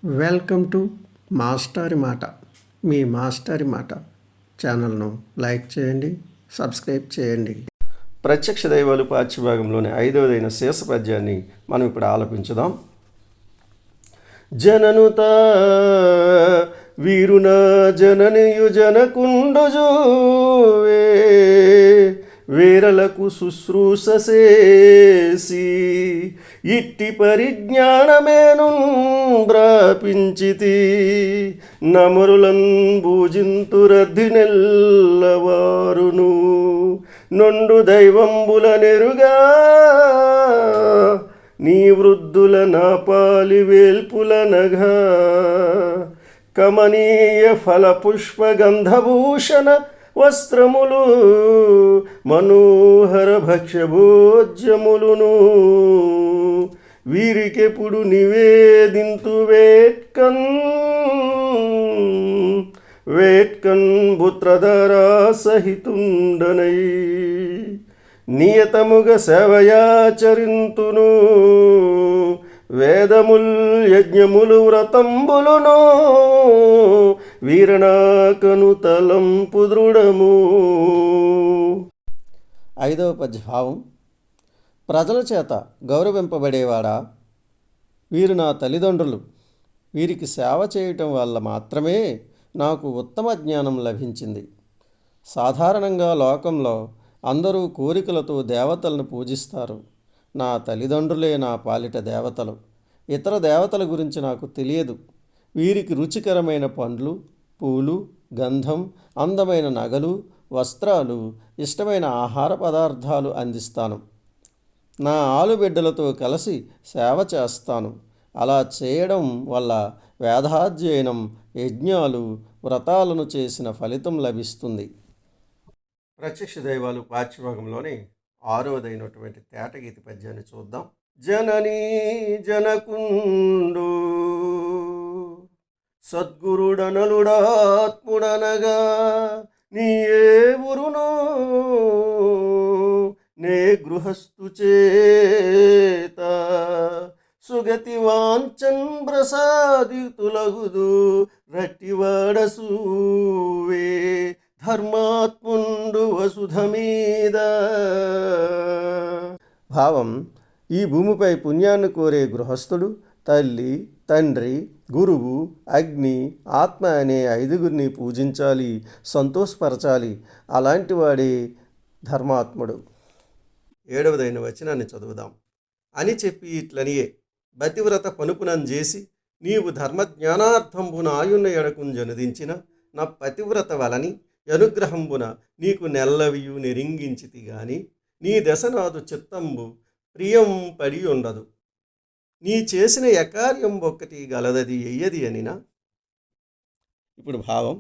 Welcome to మాస్టారి మాట. మీ మాస్టారి మాట ఛానల్ను లైక్ చేయండి, సబ్స్క్రైబ్ చేయండి. ప్రత్యక్ష దైవాలు పాఠ్యభాగంలోని 5వదైన శేష పద్యాన్ని మనం ఇప్పుడు ఆలపించుదాం. జననుత వీరున జననియు జనకుండజూవే వేరలకు శుశ్రూషసేసి ఇట్టి పరిజ్ఞానమేను బ్రాపించితి నమరులన్ భూజింతురద్ధి నెల్లవారును నొండు దైవంబుల నెరుగా నీ వృద్ధుల నా పాలి వేల్పుల నఘా కమనీయ ఫల పుష్ప గంధభూషణ వస్త్రములు మనోహర భక్ష్యభోజ్యములును వీరికెప్పుడు నివేదింతు వేట్కన్ పుత్రధరా సహితుండనై నియతముగ సేవయాచరింతును వేదముల్ యజ్ఞములు వ్రతంబులును వీరణాకను తలంపు దృఢము. 5వ పద్యభావం. ప్రజల చేత గౌరవింపబడేవాడా, వీరు నా తల్లిదండ్రులు. వీరికి సేవ చేయటం వల్ల మాత్రమే నాకు ఉత్తమ జ్ఞానం లభించింది. సాధారణంగా లోకంలో అందరూ కోరికలతో దేవతలను పూజిస్తారు. నా తల్లిదండ్రులే నా పాలిట దేవతలు. ఇతర దేవతల గురించి నాకు తెలియదు. వీరికి రుచికరమైన పండ్లు, పూలు, గంధం, అందమైన నగలు, వస్త్రాలు, ఇష్టమైన ఆహార పదార్థాలు అందిస్తాను. నా ఆలుబిడ్డలతో కలిసి సేవ చేస్తాను. అలా చేయడం వల్ల వేదాధ్యయనం, యజ్ఞాలు, వ్రతాలను చేసిన ఫలితం లభిస్తుంది. ప్రత్యక్ష దైవాలు పాఠ్యభాగంలోని 6వదైనటువంటి తేటగీతి పద్యాన్ని చూద్దాం. జననీ జనకుండు సద్గురుడనలుడాత్ముడనగా నీయే ఊరును నే గృహస్థు చేత సుగతి వాంఛన్ ప్రసాదితులగుదు రట్టివాడసూవే ధర్మాత్ముండు వసుధ మీద. భావం. ఈ భూమిపై పుణ్యాన్ని కోరే గృహస్థుడు తల్లి, తండ్రి, గురువు, అగ్ని, ఆత్మ అనే 5గురిని పూజించాలి, సంతోషపరచాలి. అలాంటి వాడే ధర్మాత్ముడు. 7వదైన వచనాన్ని చదువుదాం. అని చెప్పి ఇట్లనియే బతివ్రత పనుపునం చేసి నీవు ధర్మజ్ఞానార్థంబున ఆయున్న ఎడకుంజనుదించిన నా పతివ్రత వలని అనుగ్రహంబున నీకు నెల్లవియు నెరింగించితి గాని నీ దశనాదు చిత్తంబు ప్రియం పడి ఉండదు. నీ చేసిన ఎకార్యం ఒక్కటి గలదది ఎయ్యది అనినా. ఇప్పుడు భావం.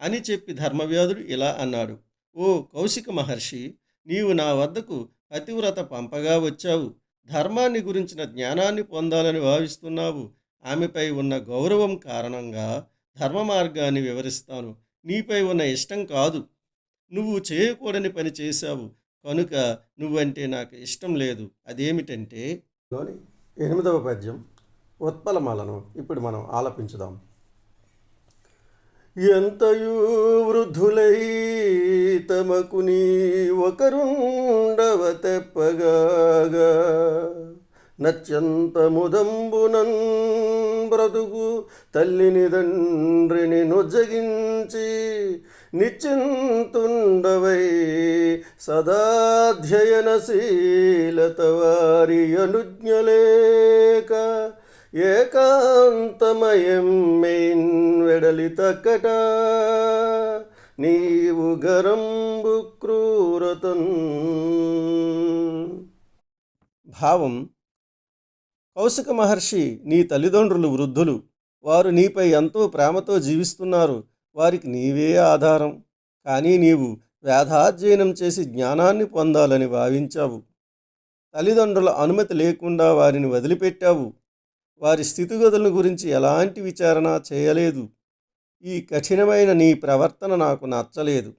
అని చెప్పి ధర్మవ్యాధుడు ఇలా అన్నాడు. ఓ కౌశిక మహర్షి, నీవు నా వద్దకు పతివ్రత పంపగా వచ్చావు. ధర్మాన్ని గురించిన జ్ఞానాన్ని పొందాలని భావిస్తున్నావు. ఆమెపై ఉన్న గౌరవం కారణంగా ధర్మ మార్గాన్ని వివరిస్తాను. నీపై ఉన్న ఇష్టం కాదు. నువ్వు చేయకూడని పని చేశావు కనుక నువ్వంటే నాకు ఇష్టం లేదు. అదేమిటంటే 8వ పద్యం ఉత్పలమాలను ఇప్పుడు మనం ఆలపించుదాం. ఎంతయు వృద్ధులై తమకు నీ ఒకరుండవ తెప్పగాగా నత్యంత ముదంబునన్ బ్రతుకు తల్లిని తండ్రిని నొజ్జగించి నిశ్చింతుండవై సదాధ్యయనశీలత వారి అనుజ్ఞలేక ఏకాంతమయం మెయిన్ వెడలి తక్కట నీవు గరంబు క్రూరతన్. భావం. కౌశిక మహర్షి, నీ తల్లిదండ్రులు వృద్ధులు. వారు నీపై ఎంతో ప్రేమతో జీవిస్తున్నారు. వారికి నీవే ఆధారం. కానీ నీవు వేదాధ్యయనం చేసి జ్ఞానాన్ని పొందాలని భావించావు. తల్లిదండ్రుల అనుమతి లేకుండా వారిని వదిలిపెట్టావు. వారి స్థితిగతుల గురించి ఎలాంటి విచారణ చేయలేదు. ఈ కఠినమైన నీ ప్రవర్తన నాకు నచ్చలేదు.